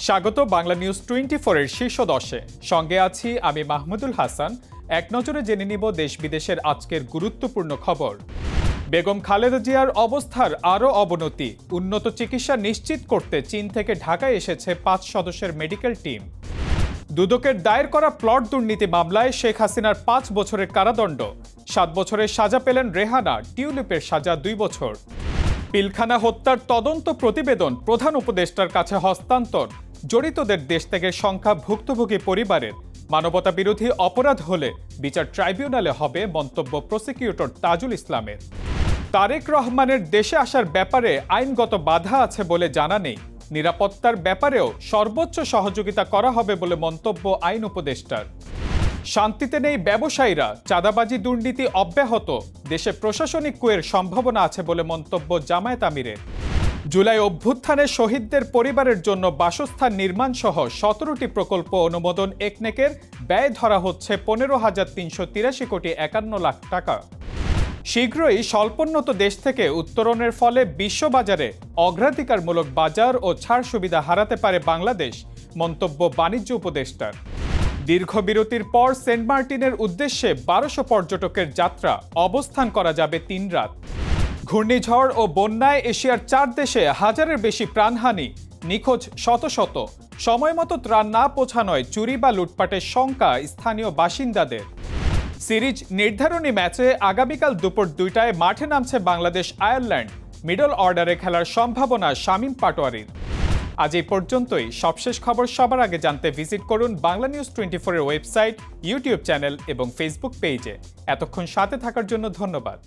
স্বাগত বাংলা নিউজ 24 এর শীর্ষ 10-এ। সঙ্গে আছি আমি মাহমুদুল হাসান। এক নজরে জেনে নিব দেশ বিদেশের আজকের গুরুত্বপূর্ণ খবর। বেগম খালেদা জিয়ার অবস্থার আরও অবনতি, উন্নত চিকিৎসা নিশ্চিত করতে চীন থেকে ঢাকায় এসেছে 5 সদস্যের মেডিকেল টিম। দুদকের দায়ের করা প্লট দুর্নীতি মামলায় শেখ হাসিনার 5 বছরের কারাদণ্ড, 7 বছরের সাজা পেলেন রেহানা, টিউলিপের সাজা 2 বছর। পিলখানা হত্যার তদন্ত প্রতিবেদন প্রধান উপদেষ্টার কাছে হস্তান্তর, জড়িতদের দেশ থেকে সংখ্যা ভুক্তভোগী পরিবারের। মানবতা বিরোধী অপরাধ হলে বিচার ট্রাইব্যুনালে হবে, মন্তব্য প্রসিকিউটর তাজুল ইসলামের। তারেক রহমানের দেশে আসার ব্যাপারে আইনগত বাধা আছে বলে জানা নেই, নিরাপত্তার ব্যাপারেও সর্বোচ্চ সহযোগিতা করা হবে বলে মন্তব্য আইন উপদেষ্টার। শান্তিতে নেই ব্যবসায়ীরা, চাঁদাবাজি দুর্নীতি অব্যাহত, দেশে প্রশাসনিক কুয়ের সম্ভাবনা আছে বলে মন্তব্য জামায়াত আমিরের। জুলাই অভ্যুত্থানে শহীদদের পরিবারের জন্য বাসস্থান নির্মাণ সহ 17টি প্রকল্প অনুমোদন একনেকের, ব্যয় ধরা হচ্ছে 15,383 কোটি 51 লাখ টাকা। শীঘ্রই স্বল্পোন্নত দেশ থেকে উত্তরণের ফলে বিশ্ববাজারে অগ্রাধিকারমূলক বাজার ও ছাড় সুবিধা হারাতে পারে বাংলাদেশ, মন্তব্য বাণিজ্য উপদেষ্টার। দীর্ঘ বিরতির পর সেন্ট মার্টিনের উদ্দেশ্যে 1200 পর্যটকের যাত্রা, অবস্থান করা যাবে 3 রাত। ঘূর্ণিঝড় ও বন্যায় এশিয়ার 4 দেশে হাজারের বেশি প্রাণহানি, নিখোঁজ শত শত। সময়মতো ত্রাণ না পৌঁছানোয় চুরি বা লুটপাটের শঙ্কা স্থানীয় বাসিন্দাদের। সিরিজ নির্ধারণী ম্যাচে আগামীকাল দুপুর 2টায় মাঠে নামছে বাংলাদেশ আয়ারল্যান্ড, মিডল অর্ডারে খেলার সম্ভাবনা শামীম পাটোয়ারির। আজ এই পর্যন্তই। সবশেষ খবর সবার আগে জানতে ভিজিট করুন বাংলা নিউজ 24 এর ওয়েবসাইট, ইউটিউব চ্যানেল এবং ফেসবুক পেজে। এতক্ষণ সাথে থাকার জন্য ধন্যবাদ।